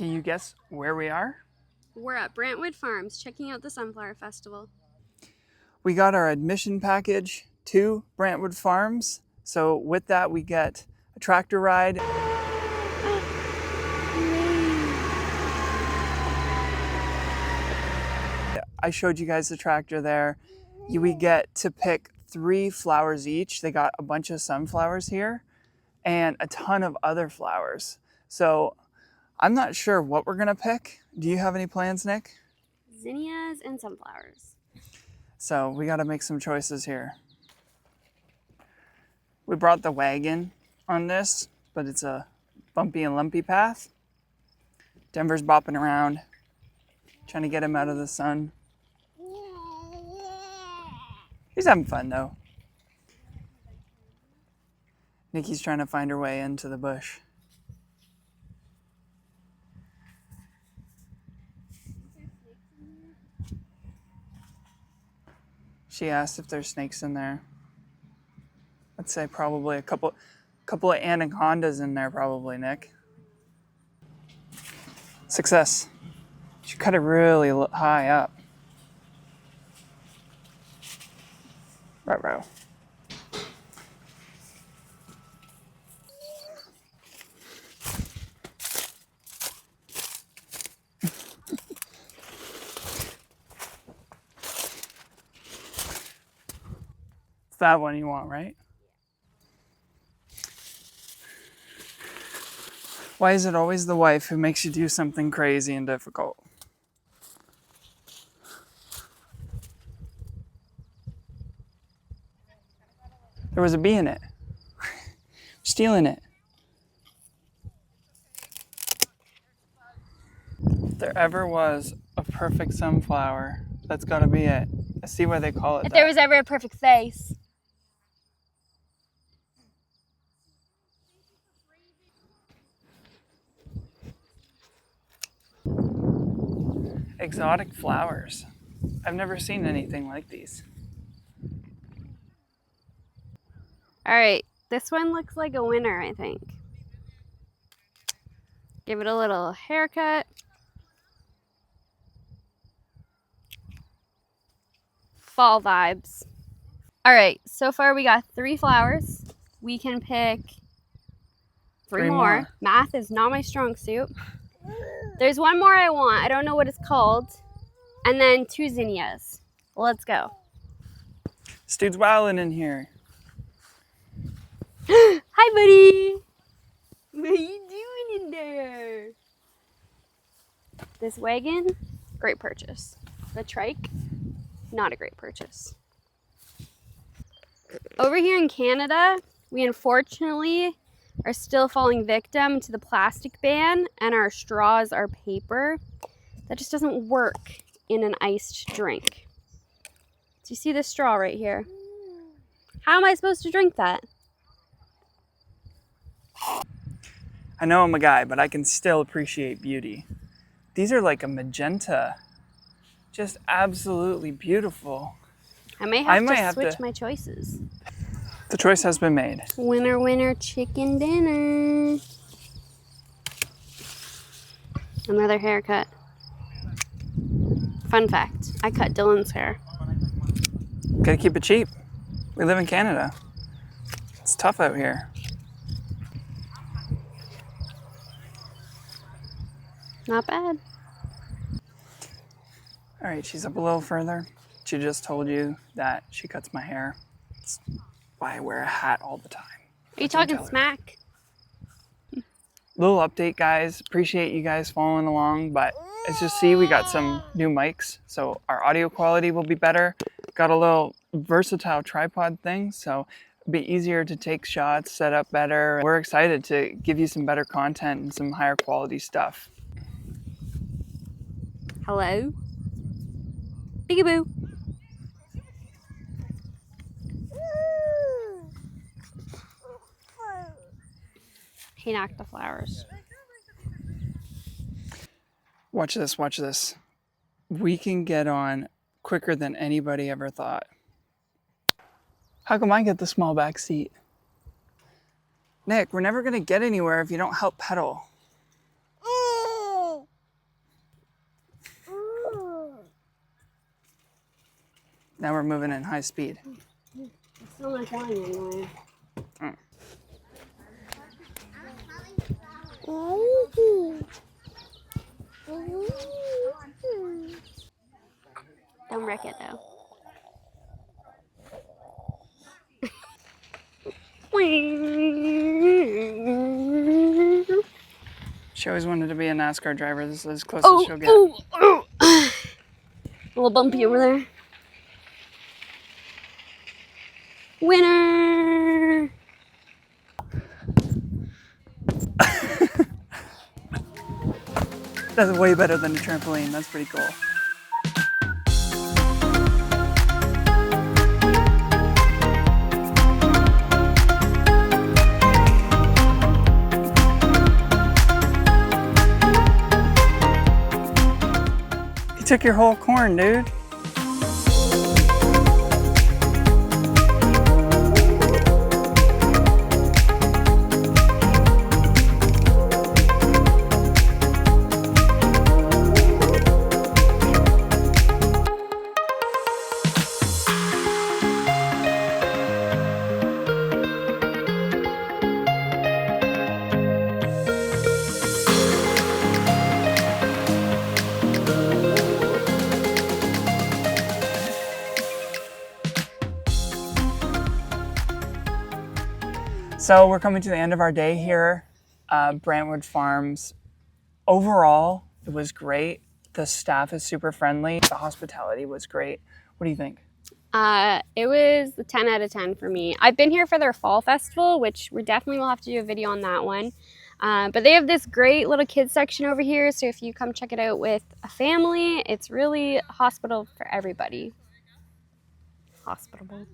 Can you guess where we are? We're at Brantwood Farms checking out the Sunflower Festival. We got our admission package to Brantwood Farms. So with that, we get a tractor ride. I showed you guys the tractor there. We get to pick 3 flowers each. They got a bunch of sunflowers here and a ton of other flowers. So I'm not sure what we're gonna pick. Do you have any plans, Nick? Zinnias and sunflowers. So we gotta make some choices here. We brought the wagon on this, but it's a bumpy and lumpy path. Denver's bopping around, trying to get him out of the sun. He's having fun though. Nikki's trying to find her way into the bush. She asked if there's snakes in there. I'd say probably a couple of anacondas in there probably, Nick. Success. She cut it really high up. Ruh-roh. It's that one you want, right? Why is it always the wife who makes you do something crazy and difficult? There was a bee in it. Stealing it. If there ever was a perfect sunflower, that's gotta be it. I see why they call it If that. there was ever a perfect face. Exotic flowers. I've never seen anything like these. All right, this one looks like a winner, I think. Give it a little haircut. Fall vibes. All right, so far we got 3 flowers. We can pick 3 more. Math is not my strong suit. There's one more I want. I don't know what it's called. And then 2 zinnias. Let's go. This dude's wilding in here. Hi, buddy. What are you doing in there? This wagon, great purchase. The trike, not a great purchase. Over here in Canada, we unfortunately are still falling victim to the plastic ban, and our straws are paper. That just doesn't work in an iced drink. Do you see this straw right here? How am I supposed to drink that? I know I'm a guy, but I can still appreciate beauty. These are like a magenta. Just absolutely beautiful. I might have to switch my choices. The choice has been made. Winner, winner, chicken dinner. Another haircut. Fun fact, I cut Dylan's hair. Gotta keep it cheap. We live in Canada. It's tough out here. Not bad. All right, she's up a little further. She just told you that she cuts my hair. That's why I wear a hat all the time. Are you talking smack? Little update, guys. Appreciate you guys following along, but as you see, we got some new mics, so our audio quality will be better. Got a little versatile tripod thing, so it'll be easier to take shots, set up better. We're excited to give you some better content and some higher quality stuff. Hello? Peekaboo. He knocked the flowers. Watch this, watch this. We can get on quicker than anybody ever thought. How come I get the small back seat? Nick, we're never gonna get anywhere if you don't help pedal. Now we're moving in high speed. It's not my time anyway. Don't wreck it though. She always wanted to be a NASCAR driver. This is as close as she'll get. A little bumpy over there. Winner! That's way better than a trampoline. That's pretty cool. You took your whole corn, dude. So we're coming to the end of our day here, Brantwood Farms. Overall, it was great. The staff is super friendly. The hospitality was great. What do you think? It was a 10 out of 10 for me. I've been here for their fall festival, which we definitely will have to do a video on that one. But they have this great little kids section over here. So if you come check it out with a family, it's really a hospital for everybody. Hospitable.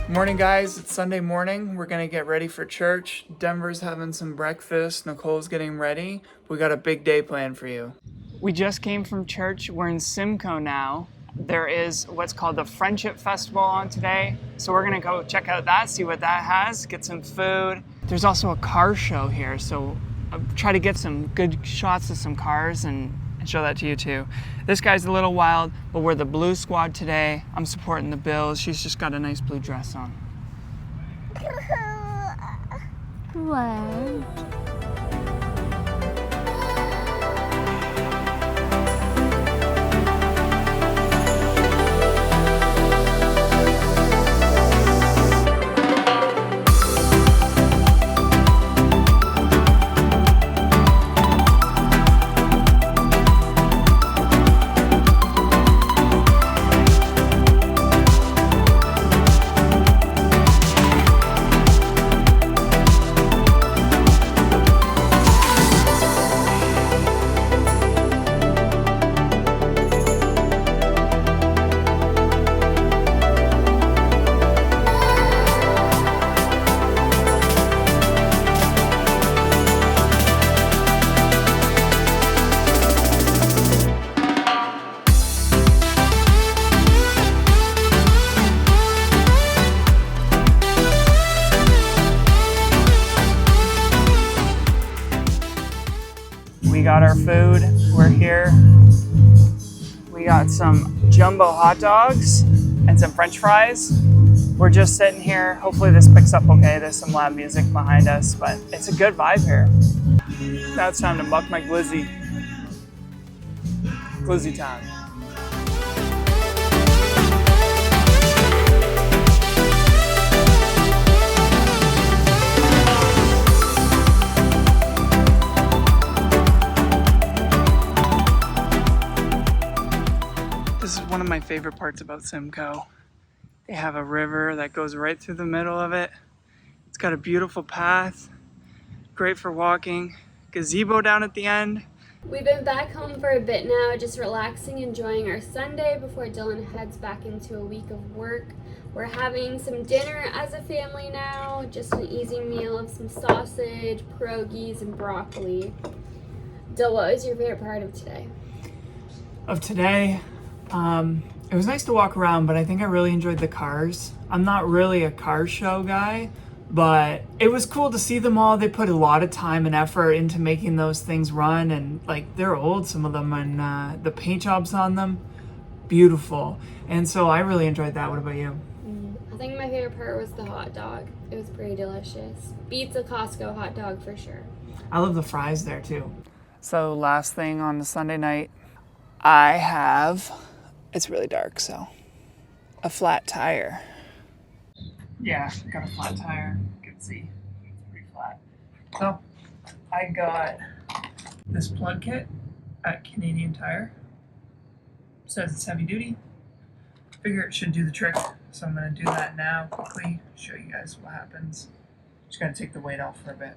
Morning, guys. It's Sunday morning. We're gonna get ready for church. Denver's having some breakfast. Nicole's getting ready. We got a big day planned for you. We just came from church. We're in Simcoe now. There is what's called the Friendship Festival on today. So we're gonna go check out that, see what that has, get some food. There's also a car show here, so I'll try to get some good shots of some cars and show that to you too. This guy's a little wild, but we're the blue squad today. I'm supporting the Bills. She's just got a nice blue dress on. What? We got our food. We're here. We got some jumbo hot dogs and some French fries. We're just sitting here. Hopefully this picks up okay. There's some loud music behind us, but it's a good vibe here. Now it's time to muck my glizzy. Glizzy time. This is one of my favorite parts about Simcoe. They have a river that goes right through the middle of it. It's got a beautiful path, great for walking. Gazebo down at the end. We've been back home for a bit now, just relaxing, enjoying our Sunday before Dylan heads back into a week of work. We're having some dinner as a family now, just an easy meal of some sausage, pierogies, and broccoli. Dylan, what was your favorite part of today? Of today, It was nice to walk around, but I think I really enjoyed the cars. I'm not really a car show guy, but it was cool to see them all. They put a lot of time and effort into making those things run, and like they're old, some of them, and the paint jobs on them, beautiful. And so I really enjoyed that. What about you? I think my favorite part was the hot dog. It was pretty delicious. Beats a Costco hot dog for sure. I love the fries there too. So last thing on the Sunday night, I have, it's really dark, so a flat tire. Yeah, got a flat tire. You can see it's pretty flat. So I got this plug kit at Canadian Tire. Says it's heavy duty. Figure it should do the trick. So I'm gonna do that now quickly, show you guys what happens. Just gotta take the weight off for a bit.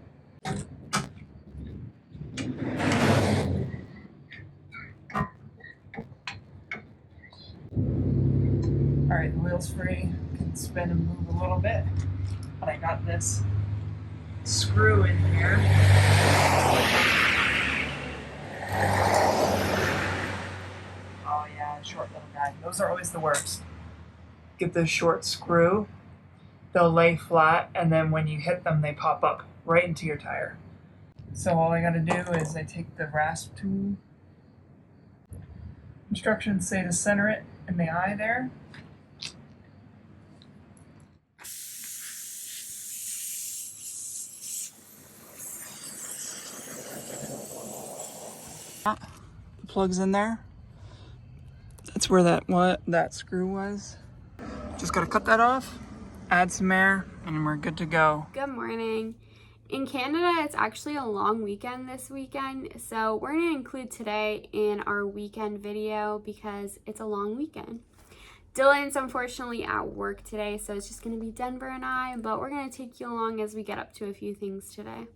Alright, the wheel's free. Can spin and move a little bit. But I got this screw in here. Oh yeah, short little guy. Those are always the worst. Get this short screw. They'll lay flat, and then when you hit them, they pop up right into your tire. So all I gotta do is I take the rasp tool. Instructions say to center it in the eye there. The plug's in there. That's where that screw was. Just gotta cut that off, add some air, and we're good to go. Good morning. In Canada, it's actually a long weekend this weekend, so we're going to include today in our weekend video because it's a long weekend. Dylan's unfortunately at work today, so it's just going to be Denver and I, but we're going to take you along as we get up to a few things today.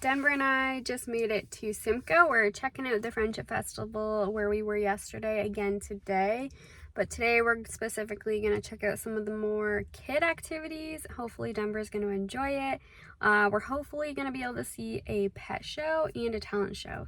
Denver and I just made it to Simcoe. We're checking out the Friendship Festival where we were yesterday, again today. But today we're specifically going to check out some of the more kid activities. Hopefully Denver's going to enjoy it. We're hopefully going to be able to see a pet show and a talent show.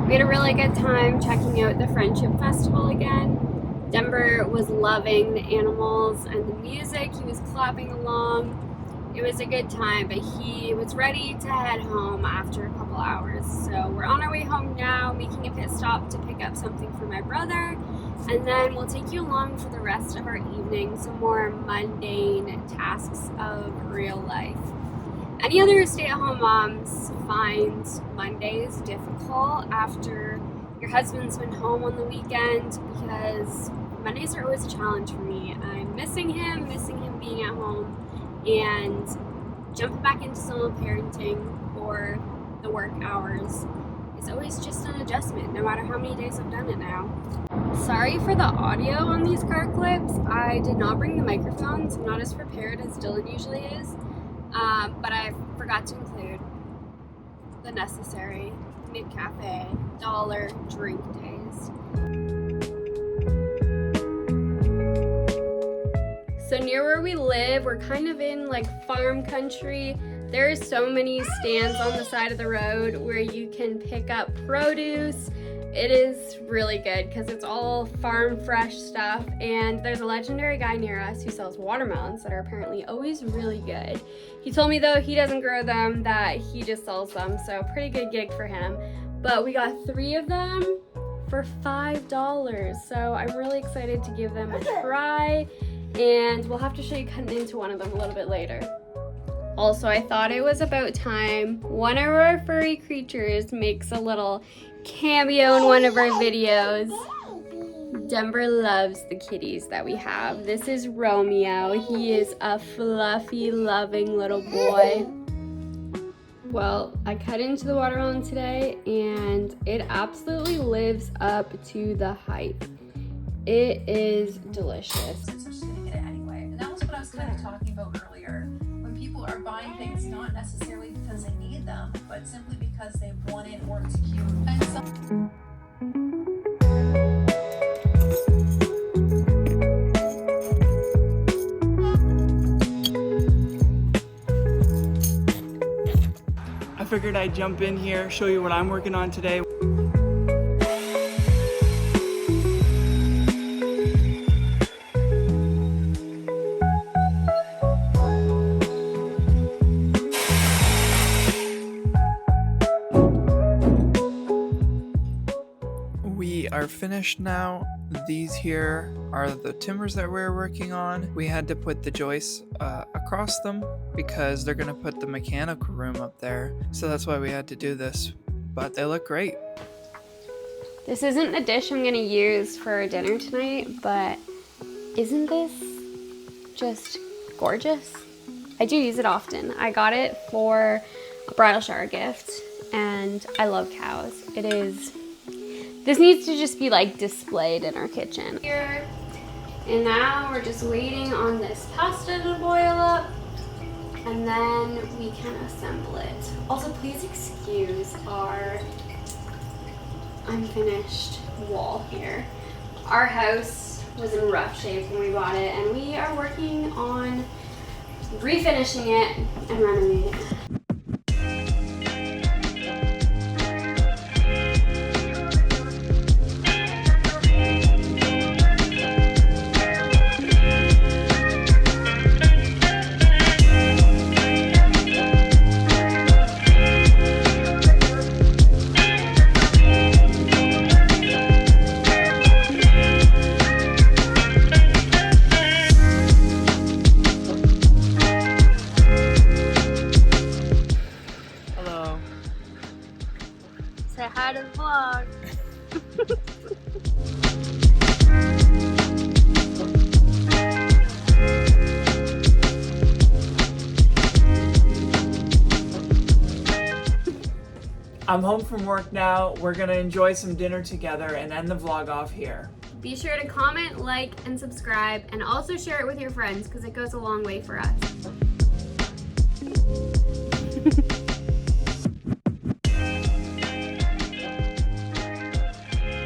We had a really good time checking out the Friendship Festival again. Denver was loving the animals and the music. He was clapping along. It was a good time, but he was ready to head home after a couple hours. So we're on our way home now, making a pit stop to pick up something for my brother. And then we'll take you along for the rest of our evening, some more mundane tasks of real life. Any other stay-at-home moms find Mondays difficult after your husband's been home on the weekend, because Mondays are always a challenge for me. I'm missing him being at home, and jumping back into solo parenting for the work hours is always just an adjustment, no matter how many days I've done it now. Sorry for the audio on these car clips. I did not bring the microphones. I'm not as prepared as Dylan usually is. But I forgot to include the necessary mid-cafe dollar drink taste. So near where we live, we're kind of in like farm country. There's so many stands on the side of the road where you can pick up produce. It is really good because it's all farm fresh stuff, and there's a legendary guy near us who sells watermelons that are apparently always really good. He told me though he doesn't grow them, that he just sells them, so pretty good gig for him. But we got 3 of them for $5, so I'm really excited to give them a try, and we'll have to show you cutting into one of them a little bit later. Also, I thought it was about time one of our furry creatures makes a little cameo in one of our videos. Denver loves the kitties that we have. This is Romeo. He is a fluffy, loving little boy. Well, I cut into the watermelon today, and it absolutely lives up to the hype. It is delicious. So she's gonna get it anyway. And that was what I was kind of talking about earlier. When people are buying things not necessarily because they need them, but simply because they want it or it's figured I'd jump in here, show you what I'm working on today. We are finished now. These here are the timbers that we're working on. We had to put the joists across them because they're gonna put the mechanical room up there. So that's why we had to do this, but they look great. This isn't the dish I'm gonna use for dinner tonight, but isn't this just gorgeous? I do use it often. I got it for a bridal shower gift, and I love cows. This needs to just be like displayed in our kitchen. Here, and now we're just waiting on this pasta to boil up, and then we can assemble it. Also, please excuse our unfinished wall here. Our house was in rough shape when we bought it, and we are working on refinishing it and renovating it. Say hi to the vlog. I'm home from work now. We're gonna enjoy some dinner together and end the vlog off here. Be sure to comment, like, and subscribe, and also share it with your friends because it goes a long way for us.